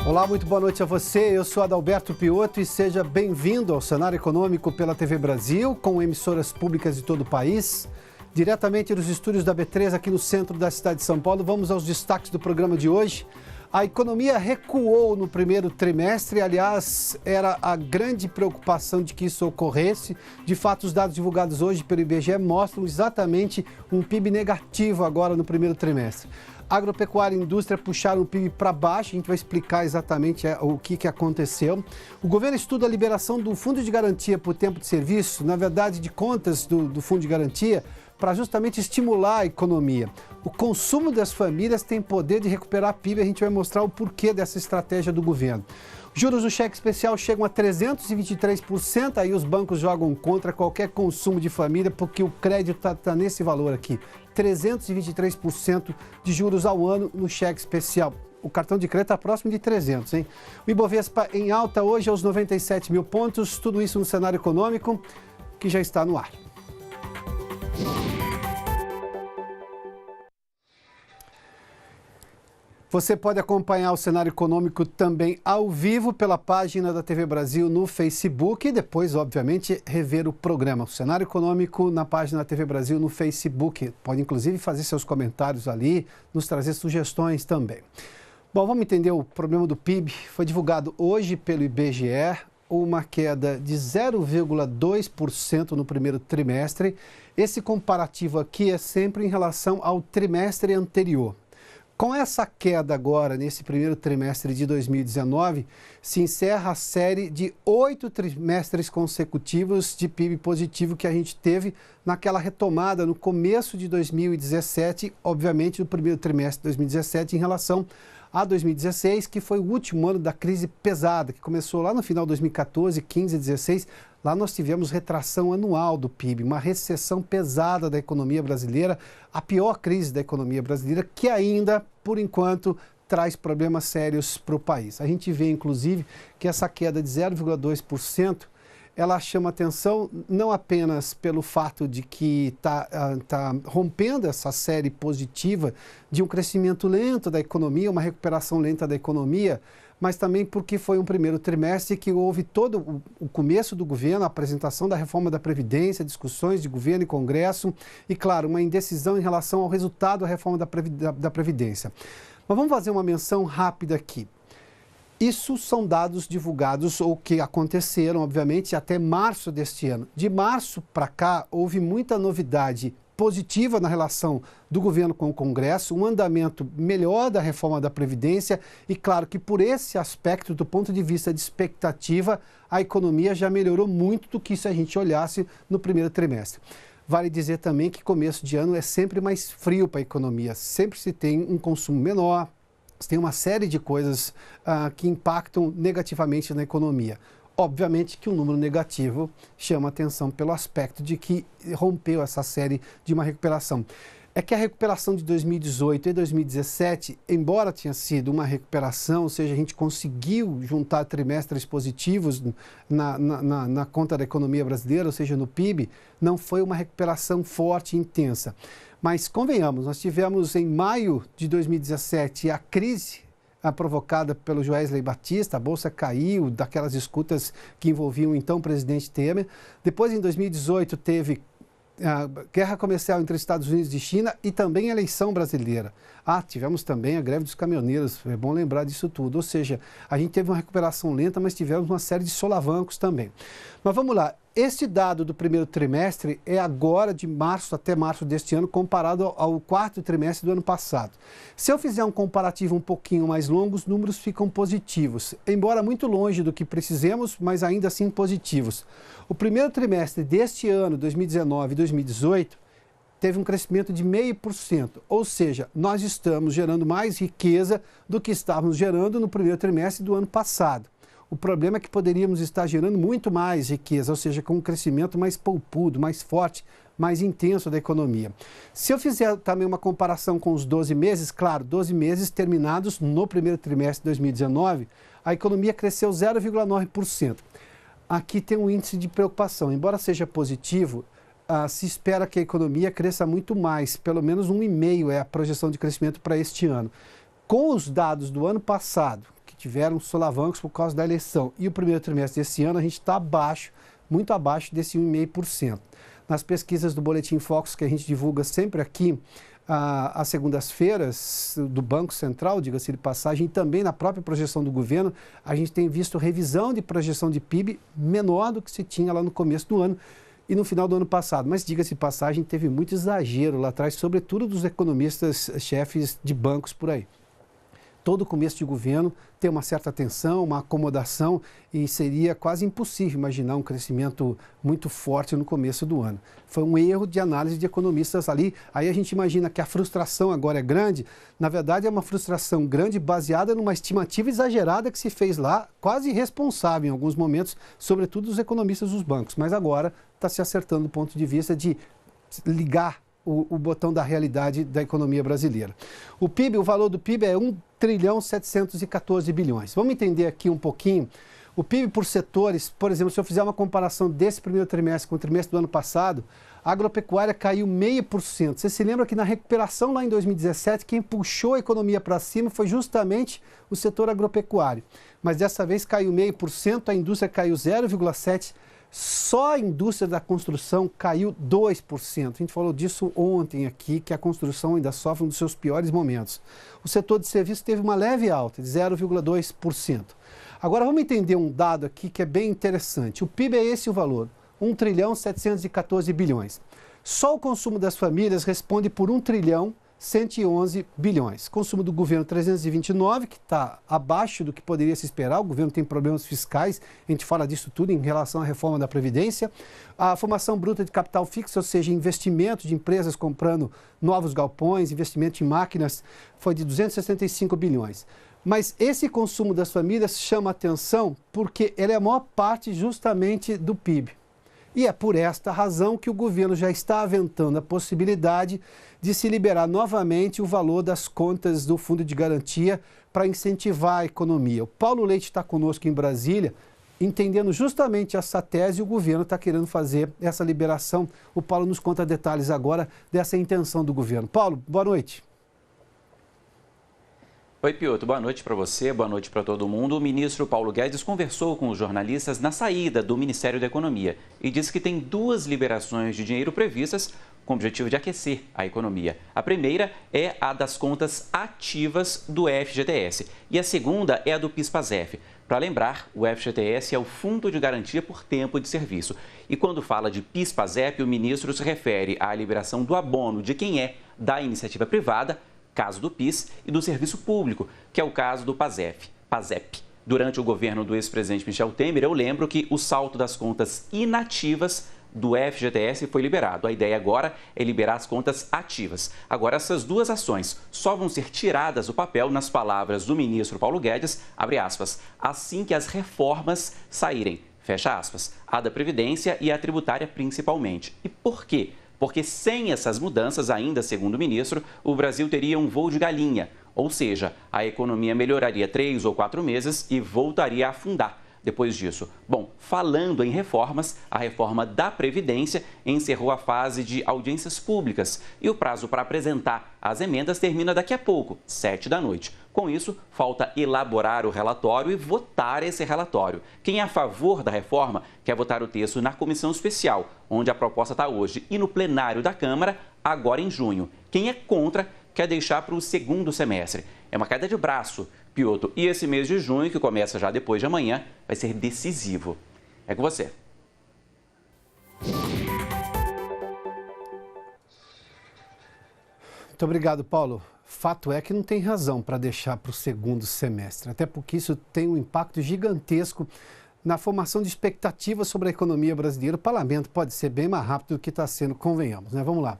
Olá, muito boa noite a você. Eu sou Adalberto Piotto e seja bem-vindo ao Cenário Econômico pela TV Brasil, com emissoras públicas de todo o país. Diretamente dos estúdios da B3, aqui no centro da cidade de São Paulo, vamos aos destaques do programa de hoje. A economia recuou no primeiro trimestre, aliás, era a grande preocupação de que isso ocorresse. De fato, os dados divulgados hoje pelo IBGE mostram exatamente um PIB negativo agora no primeiro trimestre. Agropecuária e indústria puxaram o PIB para baixo, a gente vai explicar exatamente o que aconteceu. O governo estuda a liberação do Fundo de Garantia por Tempo de Serviço, na verdade de contas do Fundo de Garantia, para justamente estimular a economia. O consumo das famílias tem poder de recuperar PIB, a gente vai mostrar o porquê dessa estratégia do governo. Juros do cheque especial chegam a 323%, aí os bancos jogam contra qualquer consumo de família, porque o crédito está nesse valor aqui, 323% de juros ao ano no cheque especial. O cartão de crédito está próximo de 300, hein? O Ibovespa em alta hoje aos 97 mil pontos, tudo isso no cenário econômico que já está no ar. Você pode acompanhar o cenário econômico também ao vivo pela página da TV Brasil no Facebook e depois, obviamente, rever o programa. O cenário econômico na página da TV Brasil no Facebook. Pode, inclusive, fazer seus comentários ali, nos trazer sugestões também. Bom, vamos entender o problema do PIB. Foi divulgado hoje pelo IBGE uma queda de 0,2% no primeiro trimestre. Esse comparativo aqui é sempre em relação ao trimestre anterior. Com essa queda agora, nesse primeiro trimestre de 2019, se encerra a série de 8 trimestres consecutivos de PIB positivo que a gente teve naquela retomada no começo de 2017, obviamente no primeiro trimestre de 2017 em relação a 2016, que foi o último ano da crise pesada, que começou lá no final de 2014, 15, 16. Lá nós tivemos retração anual do PIB, uma recessão pesada da economia brasileira, a pior crise da economia brasileira, que ainda, por enquanto, traz problemas sérios para o país. A gente vê, inclusive, que essa queda de 0,2%, ela chama atenção não apenas pelo fato de que está rompendo essa série positiva de um crescimento lento da economia, uma recuperação lenta da economia, mas também porque foi um primeiro trimestre que houve todo o começo do governo, a apresentação da reforma da Previdência, discussões de governo e Congresso e, claro, uma indecisão em relação ao resultado da reforma da Previdência. Mas vamos fazer uma menção rápida aqui. Isso são dados divulgados ou que aconteceram, obviamente, até março deste ano. De março para cá, houve muita novidade positiva na relação do governo com o Congresso, um andamento melhor da reforma da Previdência e, claro, que por esse aspecto, do ponto de vista de expectativa, a economia já melhorou muito do que se a gente olhasse no primeiro trimestre. Vale dizer também que começo de ano é sempre mais frio para a economia, sempre se tem um consumo menor, tem uma série de coisas que impactam negativamente na economia. Obviamente que o número negativo chama atenção pelo aspecto de que rompeu essa série de uma recuperação. É que a recuperação de 2018 e 2017, embora tenha sido uma recuperação, ou seja, a gente conseguiu juntar trimestres positivos na conta da economia brasileira, ou seja, no PIB, não foi uma recuperação forte e intensa. Mas convenhamos, nós tivemos em maio de 2017 a crise provocada pelo Joesley Batista, a Bolsa caiu, daquelas escutas que envolviam então o presidente Temer. Depois, em 2018, teve a guerra comercial entre Estados Unidos e China e também a eleição brasileira. Tivemos também a greve dos caminhoneiros, é bom lembrar disso tudo. Ou seja, a gente teve uma recuperação lenta, mas tivemos uma série de solavancos também. Mas vamos lá, este dado do primeiro trimestre é agora de março até março deste ano, comparado ao quarto trimestre do ano passado. Se eu fizer um comparativo um pouquinho mais longo, os números ficam positivos, embora muito longe do que precisemos, mas ainda assim positivos. O primeiro trimestre deste ano, 2019 e 2018, teve um crescimento de 0,5%, ou seja, nós estamos gerando mais riqueza do que estávamos gerando no primeiro trimestre do ano passado. O problema é que poderíamos estar gerando muito mais riqueza, ou seja, com um crescimento mais polpudo, mais forte, mais intenso da economia. Se eu fizer também uma comparação com os 12 meses, claro, 12 meses terminados no primeiro trimestre de 2019, a economia cresceu 0,9%. Aqui tem um índice de preocupação, embora seja positivo, se espera que a economia cresça muito mais, pelo menos 1,5% é a projeção de crescimento para este ano. Com os dados do ano passado, que tiveram solavancos por causa da eleição. E o primeiro trimestre desse ano a gente está abaixo, muito abaixo desse 1,5%. Nas pesquisas do Boletim Focus, que a gente divulga sempre aqui, às segundas-feiras, do Banco Central, diga-se de passagem, e também na própria projeção do governo, a gente tem visto revisão de projeção de PIB menor do que se tinha lá no começo do ano e no final do ano passado. Mas, diga-se de passagem, teve muito exagero lá atrás, sobretudo dos economistas chefes de bancos por aí. Todo começo de governo tem uma certa tensão, uma acomodação e seria quase impossível imaginar um crescimento muito forte no começo do ano. Foi um erro de análise de economistas ali. Aí a gente imagina que a frustração agora é grande. Na verdade, é uma frustração grande baseada numa estimativa exagerada que se fez lá, quase irresponsável em alguns momentos, sobretudo os economistas dos bancos. Mas agora está se acertando do ponto de vista de ligar o botão da realidade da economia brasileira. O PIB, o valor do PIB é 1,714 bilhões. Vamos entender aqui um pouquinho. O PIB por setores, por exemplo, se eu fizer uma comparação desse primeiro trimestre com o trimestre do ano passado, a agropecuária caiu 0,5%. Você se lembra que na recuperação lá em 2017, quem puxou a economia para cima foi justamente o setor agropecuário. Mas dessa vez caiu 0,5%, a indústria caiu 0,7%. Só a indústria da construção caiu 2%. A gente falou disso ontem aqui, que a construção ainda sofre um dos seus piores momentos. O setor de serviços teve uma leve alta, de 0,2%. Agora vamos entender um dado aqui que é bem interessante. O PIB é esse o valor, 1,714 bilhões. Só o consumo das famílias responde por 1,111 bilhões. Consumo do governo 329, que está abaixo do que poderia se esperar. O governo tem problemas fiscais, a gente fala disso tudo em relação à reforma da Previdência. A formação bruta de capital fixo, ou seja, investimento de empresas comprando novos galpões, investimento em máquinas, foi de 265 bilhões. Mas esse consumo das famílias chama atenção porque ele é a maior parte justamente do PIB. E é por esta razão que o governo já está aventando a possibilidade de se liberar novamente o valor das contas do Fundo de Garantia para incentivar a economia. O Paulo Leite está conosco em Brasília, entendendo justamente essa tese, o governo está querendo fazer essa liberação. O Paulo nos conta detalhes agora dessa intenção do governo. Paulo, boa noite. Oi, Piotr, boa noite para você, boa noite para todo mundo. O ministro Paulo Guedes conversou com os jornalistas na saída do Ministério da Economia e disse que tem duas liberações de dinheiro previstas com o objetivo de aquecer a economia. A primeira é a das contas ativas do FGTS e a segunda é a do PIS/PASEF. Para lembrar, o FGTS é o Fundo de Garantia por Tempo de Serviço. E quando fala de PIS/PASEF, o ministro se refere à liberação do abono de quem é da iniciativa privada, caso do PIS, e do serviço público, que é o caso do PASEP. Durante o governo do ex-presidente Michel Temer, eu lembro que o saldo das contas inativas do FGTS foi liberado. A ideia agora é liberar as contas ativas. Agora, essas duas ações só vão ser tiradas do papel, nas palavras do ministro Paulo Guedes, abre aspas, assim que as reformas saírem, fecha aspas, a da Previdência e a tributária principalmente. E por quê? Porque sem essas mudanças, ainda segundo o ministro, o Brasil teria um voo de galinha, ou seja, a economia melhoraria 3 ou 4 meses e voltaria a afundar depois disso. Bom, falando em reformas, a reforma da Previdência encerrou a fase de audiências públicas e o prazo para apresentar as emendas termina daqui a pouco, 19h. Com isso, falta elaborar o relatório e votar esse relatório. Quem é a favor da reforma quer votar o texto na comissão especial, onde a proposta está hoje, e no plenário da Câmara, agora em junho. Quem é contra quer deixar para o segundo semestre. É uma queda de braço, Piotr. E esse mês de junho, que começa já depois de amanhã, vai ser decisivo. É com você. Muito obrigado, Paulo. Fato é que não tem razão para deixar para o segundo semestre, até porque isso tem um impacto gigantesco na formação de expectativas sobre a economia brasileira. O parlamento pode ser bem mais rápido do que está sendo, convenhamos, né? Vamos lá.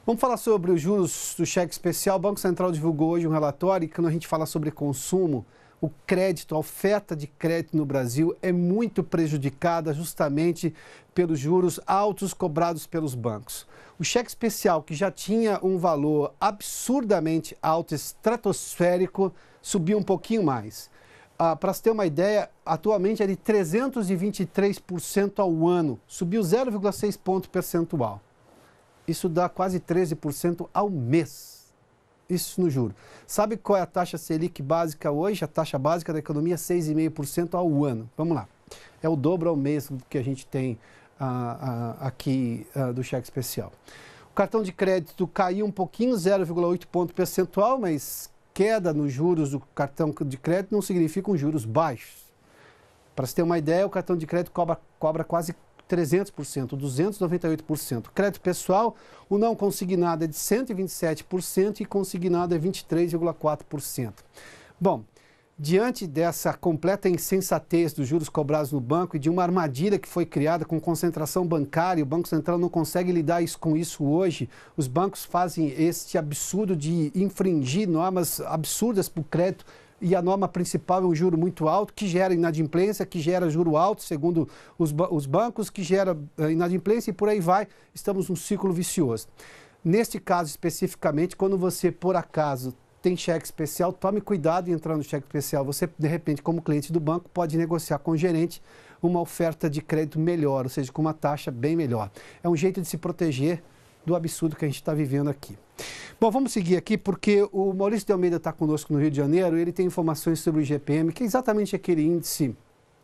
Vamos falar sobre os juros do cheque especial. O Banco Central divulgou hoje um relatório e quando a gente fala sobre consumo, o crédito, a oferta de crédito no Brasil é muito prejudicada justamente pelos juros altos cobrados pelos bancos. O cheque especial, que já tinha um valor absurdamente alto, estratosférico, subiu um pouquinho mais. Para se ter uma ideia, atualmente é de 323% ao ano, subiu 0,6 ponto percentual. Isso dá quase 13% ao mês. Isso no juro. Sabe qual é a taxa Selic básica hoje? A taxa básica da economia é 6,5% ao ano. Vamos lá. É o dobro ao mês do que a gente tem aqui do cheque especial. O cartão de crédito caiu um pouquinho, 0,8 ponto percentual, mas queda nos juros do cartão de crédito não significam juros baixos. Para você ter uma ideia, o cartão de crédito cobra quase 300%, 298%. Crédito pessoal, o não consignado é de 127% e consignado é 23,4%. Bom, diante dessa completa insensatez dos juros cobrados no banco e de uma armadilha que foi criada com concentração bancária, o Banco Central não consegue lidar com isso hoje, os bancos fazem este absurdo de infringir normas absurdas para o crédito, e a norma principal é um juro muito alto, que gera inadimplência, que gera juro alto, segundo os bancos, que gera inadimplência e por aí vai. Estamos num ciclo vicioso. Neste caso especificamente, quando você, por acaso, tem cheque especial, tome cuidado em entrar no cheque especial. Você, de repente, como cliente do banco, pode negociar com o gerente uma oferta de crédito melhor, ou seja, com uma taxa bem melhor. É um jeito de se proteger do absurdo que a gente está vivendo aqui. Bom, vamos seguir aqui porque o Maurício de Almeida está conosco no Rio de Janeiro. Ele tem informações sobre o IGPM, que é exatamente aquele índice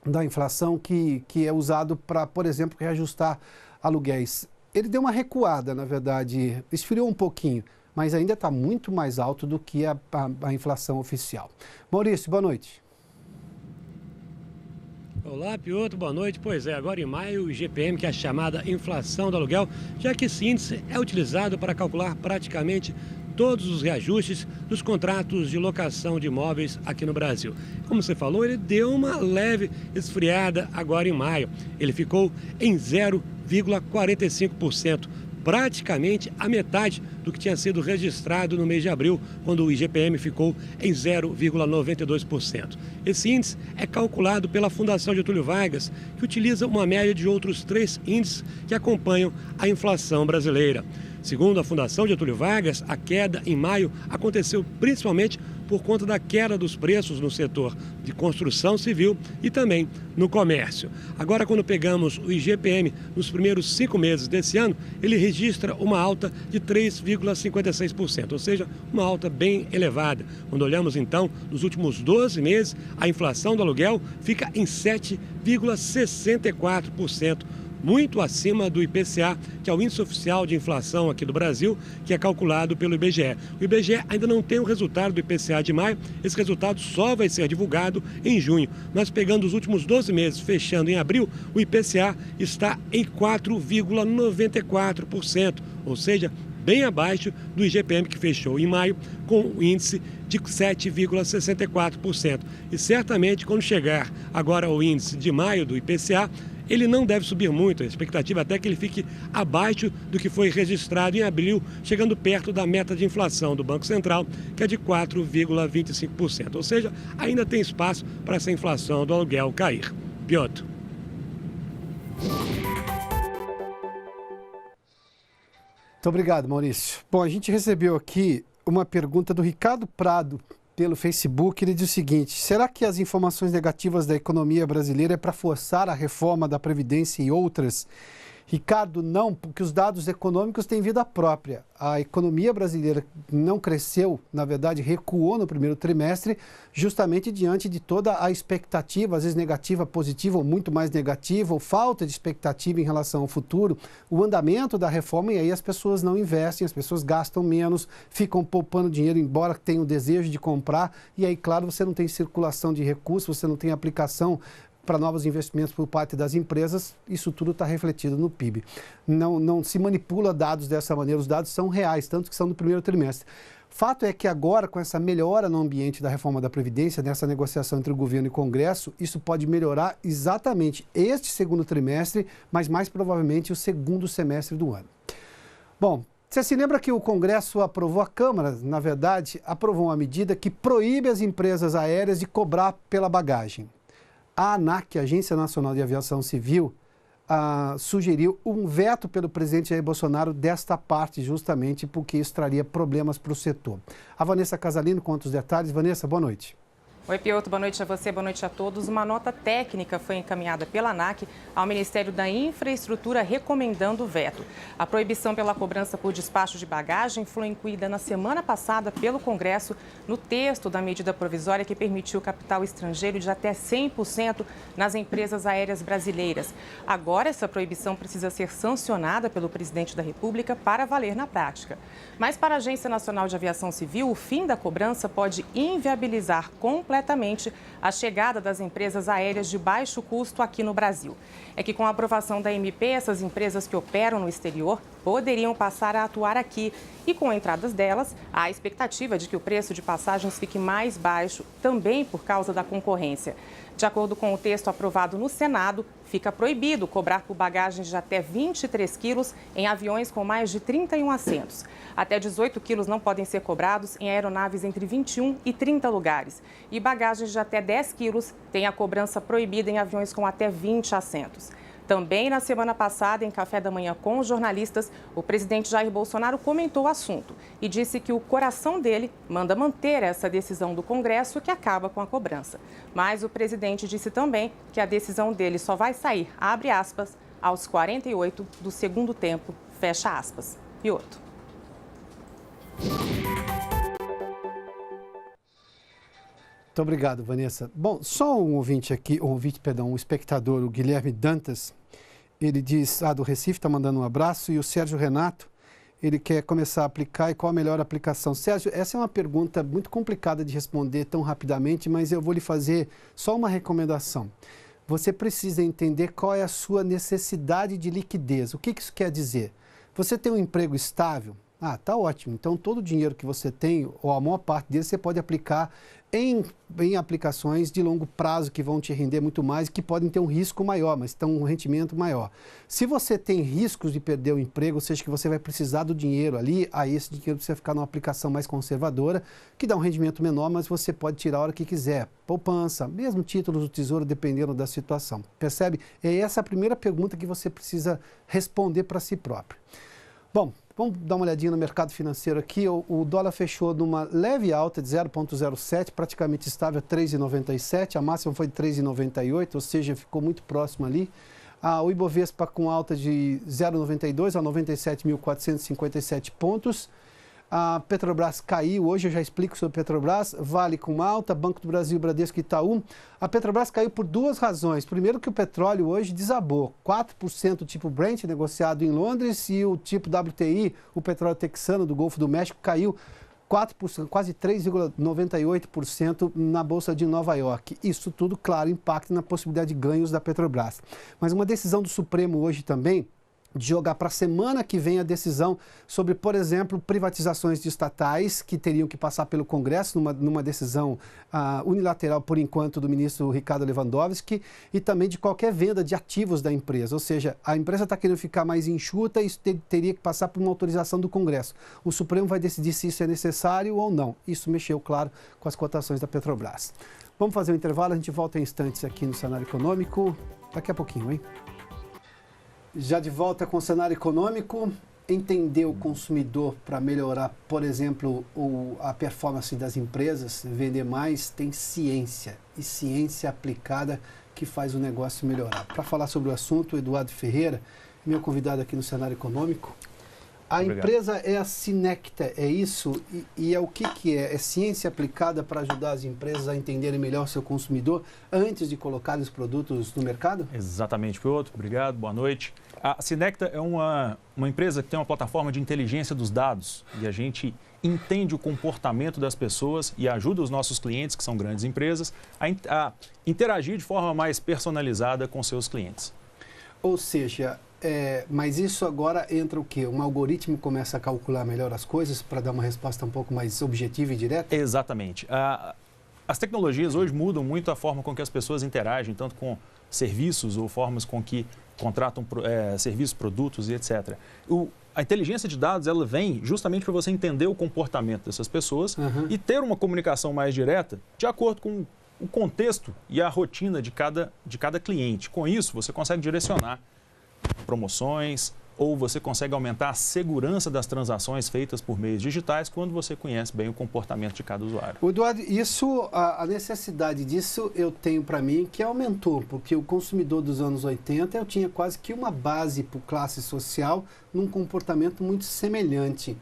da inflação que é usado para, por exemplo, reajustar aluguéis. Ele deu uma recuada, na verdade, esfriou um pouquinho, mas ainda está muito mais alto do que a inflação oficial. Maurício, boa noite. Olá, Piotr, boa noite. Pois é, agora em maio o IGPM, que é a chamada inflação do aluguel, já que esse índice é utilizado para calcular praticamente todos os reajustes dos contratos de locação de imóveis aqui no Brasil. Como você falou, ele deu uma leve esfriada agora em maio. Ele ficou em 0,45%. Praticamente a metade do que tinha sido registrado no mês de abril, quando o IGPM ficou em 0,92%. Esse índice é calculado pela Fundação Getúlio Vargas, que utiliza uma média de outros 3 índices que acompanham a inflação brasileira. Segundo a Fundação Getúlio Vargas, a queda em maio aconteceu principalmente por conta da queda dos preços no setor de construção civil e também no comércio. Agora, quando pegamos o IGPM nos primeiros 5 meses desse ano, ele registra uma alta de 3,56%, ou seja, uma alta bem elevada. Quando olhamos, então, nos últimos 12 meses, a inflação do aluguel fica em 7,64%. Muito acima do IPCA, que é o índice oficial de inflação aqui do Brasil, que é calculado pelo IBGE. O IBGE ainda não tem o resultado do IPCA de maio, esse resultado só vai ser divulgado em junho. Mas pegando os últimos 12 meses, fechando em abril, o IPCA está em 4,94%, ou seja, bem abaixo do IGPM, que fechou em maio com o índice de 7,64%. E certamente, quando chegar agora o índice de maio do IPCA, ele não deve subir muito, a expectativa até que ele fique abaixo do que foi registrado em abril, chegando perto da meta de inflação do Banco Central, que é de 4,25%. Ou seja, ainda tem espaço para essa inflação do aluguel cair. Piotr. Muito obrigado, Maurício. Bom, a gente recebeu aqui uma pergunta do Ricardo Prado pelo Facebook. Ele diz o seguinte: será que as informações negativas da economia brasileira é para forçar a reforma da Previdência e outras? Ricardo, não, porque os dados econômicos têm vida própria. A economia brasileira não cresceu, na verdade recuou no primeiro trimestre, justamente diante de toda a expectativa, às vezes negativa, positiva ou muito mais negativa, ou falta de expectativa em relação ao futuro, o andamento da reforma, e aí as pessoas não investem, as pessoas gastam menos, ficam poupando dinheiro, embora tenham o desejo de comprar, e aí, claro, você não tem circulação de recursos, você não tem aplicação para novos investimentos por parte das empresas. Isso tudo está refletido no PIB. Não se manipula dados dessa maneira, os dados são reais, tanto que são do primeiro trimestre. Fato é que agora, com essa melhora no ambiente da reforma da Previdência, nessa negociação entre o governo e o Congresso, isso pode melhorar exatamente este segundo trimestre, mas mais provavelmente o segundo semestre do ano. Bom, você se lembra que o Congresso aprovou, a Câmara, na verdade, aprovou uma medida que proíbe as empresas aéreas de cobrar pela bagagem. A ANAC, a Agência Nacional de Aviação Civil, sugeriu um veto pelo presidente Jair Bolsonaro desta parte, justamente porque isso traria problemas para o setor. A Vanessa Casalino conta os detalhes. Vanessa, boa noite. Oi, Piotr, boa noite a você, boa noite a todos. Uma nota técnica foi encaminhada pela ANAC ao Ministério da Infraestrutura recomendando o veto. A proibição pela cobrança por despacho de bagagem foi incluída na semana passada pelo Congresso no texto da medida provisória que permitiu capital estrangeiro de até 100% nas empresas aéreas brasileiras. Agora, essa proibição precisa ser sancionada pelo presidente da República para valer na prática. Mas para a Agência Nacional de Aviação Civil, o fim da cobrança pode inviabilizar completamente a chegada das empresas aéreas de baixo custo aqui no Brasil. É que com a aprovação da MP, essas empresas que operam no exterior poderiam passar a atuar aqui. E com a entrada delas, há a expectativa de que o preço de passagens fique mais baixo, também por causa da concorrência. De acordo com o texto aprovado no Senado, fica proibido cobrar por bagagens de até 23 quilos em aviões com mais de 31 assentos. Até 18 quilos não podem ser cobrados em aeronaves entre 21 e 30 lugares. E bagagens de até 10 quilos têm a cobrança proibida em aviões com até 20 assentos. Também na semana passada, em café da manhã com os jornalistas, o presidente Jair Bolsonaro comentou o assunto e disse que o coração dele manda manter essa decisão do Congresso que acaba com a cobrança. Mas o presidente disse também que a decisão dele só vai sair, abre aspas, aos 48 do segundo tempo, fecha aspas. Piotr. Muito obrigado, Vanessa. Bom, só um um espectador, o Guilherme Dantas, ele diz, do Recife, está mandando um abraço, e o Sérgio Renato, ele quer começar a aplicar, e qual a melhor aplicação? Sérgio, essa é uma pergunta muito complicada de responder tão rapidamente, mas eu vou lhe fazer só uma recomendação. Você precisa entender qual é a sua necessidade de liquidez. O que isso quer dizer? Você tem um emprego estável? Tá ótimo. Então, todo o dinheiro que você tem, ou a maior parte dele, você pode aplicar em aplicações de longo prazo que vão te render muito mais, que podem ter um risco maior, mas têm um rendimento maior. Se você tem riscos de perder o emprego, ou seja, que você vai precisar do dinheiro ali, aí esse dinheiro precisa ficar numa aplicação mais conservadora, que dá um rendimento menor, mas você pode tirar a hora que quiser. Poupança, mesmo títulos do Tesouro, dependendo da situação. Percebe? É essa a primeira pergunta que você precisa responder para si próprio. Bom, vamos dar uma olhadinha no mercado financeiro aqui. O dólar fechou numa leve alta de 0,07, praticamente estável a 3,97. A máxima foi de 3,98, ou seja, ficou muito próximo ali. O Ibovespa com alta de 0,92 a 97.457 pontos. A Petrobras caiu, hoje eu já explico sobre a Petrobras, Vale com alta, Banco do Brasil, Bradesco e Itaú. A Petrobras caiu por duas razões. Primeiro que o petróleo hoje desabou, 4% tipo Brent negociado em Londres e o tipo WTI, o petróleo texano do Golfo do México, caiu 4%, quase 3,98% na Bolsa de Nova York. Isso tudo, claro, impacta na possibilidade de ganhos da Petrobras. Mas uma decisão do Supremo hoje também, de jogar para a semana que vem a decisão sobre, por exemplo, privatizações de estatais que teriam que passar pelo Congresso numa decisão unilateral, por enquanto, do ministro Ricardo Lewandowski, e também de qualquer venda de ativos da empresa. Ou seja, a empresa está querendo ficar mais enxuta e isso teria que passar por uma autorização do Congresso. O Supremo vai decidir se isso é necessário ou não. Isso mexeu, claro, com as cotações da Petrobras. Vamos fazer um intervalo, a gente volta em instantes aqui no Cenário Econômico. Daqui a pouquinho, hein? Já de volta com o cenário econômico, entender o consumidor para melhorar, por exemplo, a performance das empresas, vender mais, tem ciência, e ciência aplicada que faz o negócio melhorar. Para falar sobre o assunto, Eduardo Ferreira, meu convidado aqui no cenário econômico. Obrigado. Empresa é a Sinecta, é isso? E é o que é? É ciência aplicada para ajudar as empresas a entenderem melhor o seu consumidor antes de colocar os produtos no mercado? Exatamente, Piotr. Obrigado, boa noite. A Sinecta é uma empresa que tem uma plataforma de inteligência dos dados e a gente entende o comportamento das pessoas e ajuda os nossos clientes, que são grandes empresas, a interagir de forma mais personalizada com seus clientes. Ou seja, mas isso agora entra o quê? Um algoritmo começa a calcular melhor as coisas para dar uma resposta um pouco mais objetiva e direta? Exatamente. As tecnologias hoje mudam muito a forma com que as pessoas interagem, tanto com serviços ou formas com que contratam serviços, produtos e etc. A inteligência de dados ela vem justamente para você entender o comportamento dessas pessoas e ter uma comunicação mais direta de acordo com o contexto e a rotina de cada cliente. Com isso, você consegue direcionar promoções, ou você consegue aumentar a segurança das transações feitas por meios digitais quando você conhece bem o comportamento de cada usuário. Eduardo, a necessidade disso eu tenho para mim que aumentou, porque o consumidor dos anos 80 eu tinha quase que uma base por classe social num comportamento muito semelhante.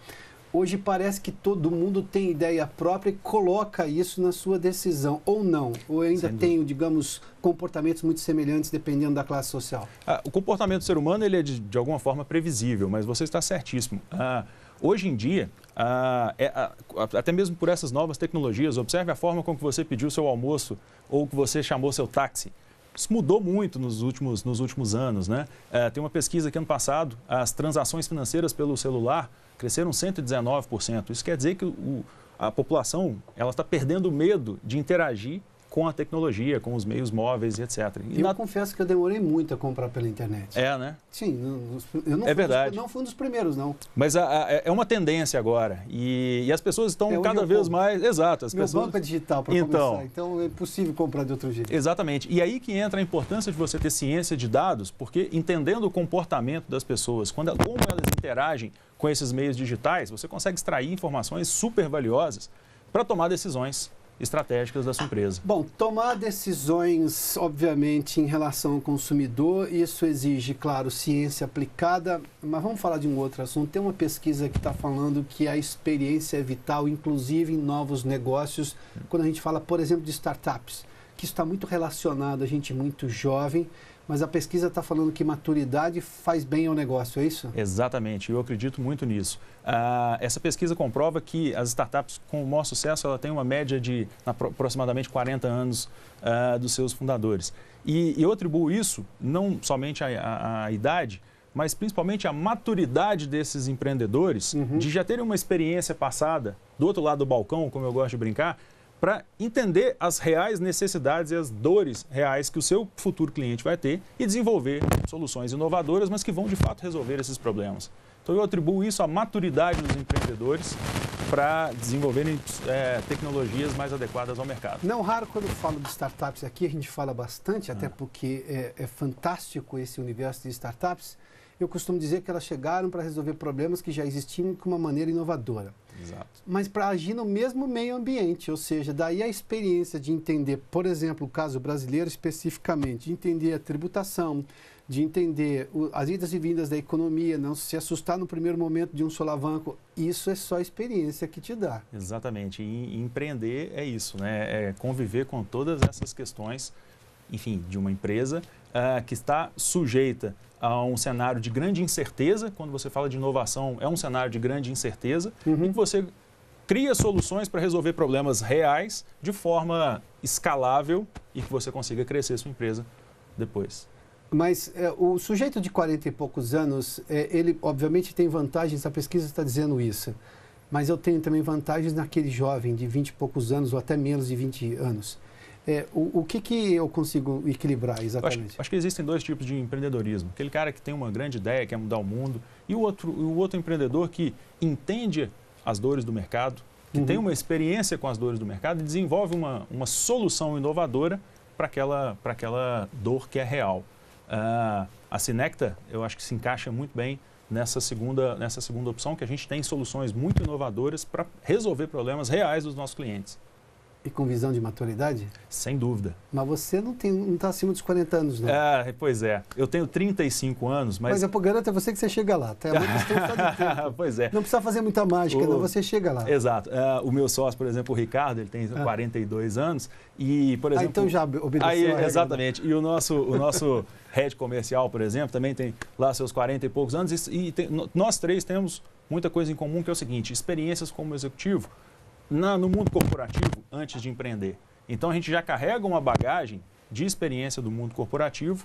Hoje parece que todo mundo tem ideia própria e coloca isso na sua decisão, ou não? Ou ainda tem, digamos, comportamentos muito semelhantes dependendo da classe social? O comportamento do ser humano ele é de alguma forma previsível, mas você está certíssimo. Hoje em dia, até mesmo por essas novas tecnologias, observe a forma como que você pediu seu almoço ou que você chamou seu táxi. Isso mudou muito nos últimos anos, né? Tem uma pesquisa que ano passado, as transações financeiras pelo celular cresceram 119%. Isso quer dizer que a população ela está perdendo o medo de interagir com a tecnologia, com os meios móveis e etc. Eu confesso que eu demorei muito a comprar pela internet. Né? Sim, eu não verdade. Não fui um dos primeiros, não. Mas é uma tendência agora. E as pessoas estão cada vez mais... Exato. Meu banco é digital para começar, então é impossível comprar de outro jeito. Exatamente. E aí que entra a importância de você ter ciência de dados, porque entendendo o comportamento das pessoas, como elas interagem com esses meios digitais, você consegue extrair informações super valiosas para tomar decisões estratégicas da sua empresa. Bom, tomar decisões, obviamente, em relação ao consumidor, isso exige, claro, ciência aplicada, mas vamos falar de um outro assunto. Tem uma pesquisa que está falando que a experiência é vital, inclusive em novos negócios, quando a gente fala, por exemplo, de startups, que isso está muito relacionado a gente muito jovem, mas a pesquisa está falando que maturidade faz bem ao negócio, é isso? Exatamente, eu acredito muito nisso. Essa pesquisa comprova que as startups com o maior sucesso, ela tem uma média de aproximadamente 40 anos dos seus fundadores. E eu atribuo isso não somente à idade, mas principalmente à maturidade desses empreendedores, de já terem uma experiência passada do outro lado do balcão, como eu gosto de brincar, para entender as reais necessidades e as dores reais que o seu futuro cliente vai ter e desenvolver soluções inovadoras, mas que vão de fato resolver esses problemas. Então eu atribuo isso à maturidade dos empreendedores para desenvolverem tecnologias mais adequadas ao mercado. Não raro quando eu falo de startups aqui, a gente fala bastante, até porque é fantástico esse universo de startups. Eu costumo dizer que elas chegaram para resolver problemas que já existiam de uma maneira inovadora. Exato. Mas para agir no mesmo meio ambiente, ou seja, daí a experiência de entender, por exemplo, o caso brasileiro especificamente, de entender a tributação, de entender as idas e vindas da economia, não se assustar no primeiro momento de um solavanco, isso é só a experiência que te dá. Exatamente, e empreender é isso, né? É conviver com todas essas questões, enfim, de uma empresa que está sujeita a um cenário de grande incerteza. Quando você fala de inovação, é um cenário de grande incerteza, e que você cria soluções para resolver problemas reais de forma escalável e que você consiga crescer sua empresa depois. Mas o sujeito de 40 e poucos anos, ele obviamente tem vantagens, a pesquisa está dizendo isso, mas eu tenho também vantagens naquele jovem de 20 e poucos anos ou até menos de 20 anos. O que eu consigo equilibrar exatamente? Acho que existem dois tipos de empreendedorismo. Aquele cara que tem uma grande ideia, quer mudar o mundo, e o outro empreendedor que entende as dores do mercado, que tem uma experiência com as dores do mercado e desenvolve uma solução inovadora para aquela dor que é real. A Sinecta, eu acho que se encaixa muito bem nessa segunda opção, que a gente tem soluções muito inovadoras para resolver problemas reais dos nossos clientes. E com visão de maturidade? Sem dúvida. Mas você não está acima dos 40 anos, não? Pois é. Eu tenho 35 anos, mas... Mas eu garanto a você que você chega lá. Tá? Pois é. Não precisa fazer muita mágica, não. Você chega lá. Exato. O meu sócio, por exemplo, o Ricardo, ele tem 42 anos e, por exemplo... então já obedeceu a regra. Exatamente. E o nosso head comercial, por exemplo, também tem lá seus 40 e poucos anos nós três temos muita coisa em comum, que é o seguinte: experiências como executivo no mundo corporativo antes de empreender. Então, a gente já carrega uma bagagem de experiência do mundo corporativo.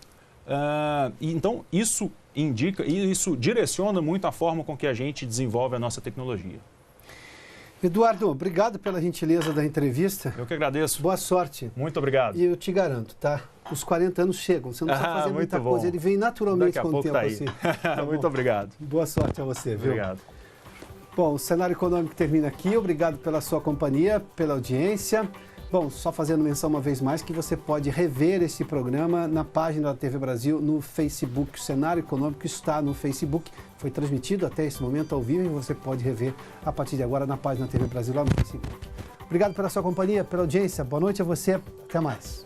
Então, isso indica e isso direciona muito a forma com que a gente desenvolve a nossa tecnologia. Eduardo, obrigado pela gentileza da entrevista. Eu que agradeço. Boa sorte. Muito obrigado. E eu te garanto, tá? Os 40 anos chegam, você não precisa fazer muita coisa, ele vem naturalmente com o tempo assim. Tá muito obrigado. Boa sorte a você, viu? Obrigado. Bom, o Cenário Econômico termina aqui. Obrigado pela sua companhia, pela audiência. Bom, só fazendo menção uma vez mais que você pode rever esse programa na página da TV Brasil no Facebook. O Cenário Econômico está no Facebook, foi transmitido até esse momento ao vivo e você pode rever a partir de agora na página da TV Brasil lá no Facebook. Obrigado pela sua companhia, pela audiência. Boa noite a você. Até mais.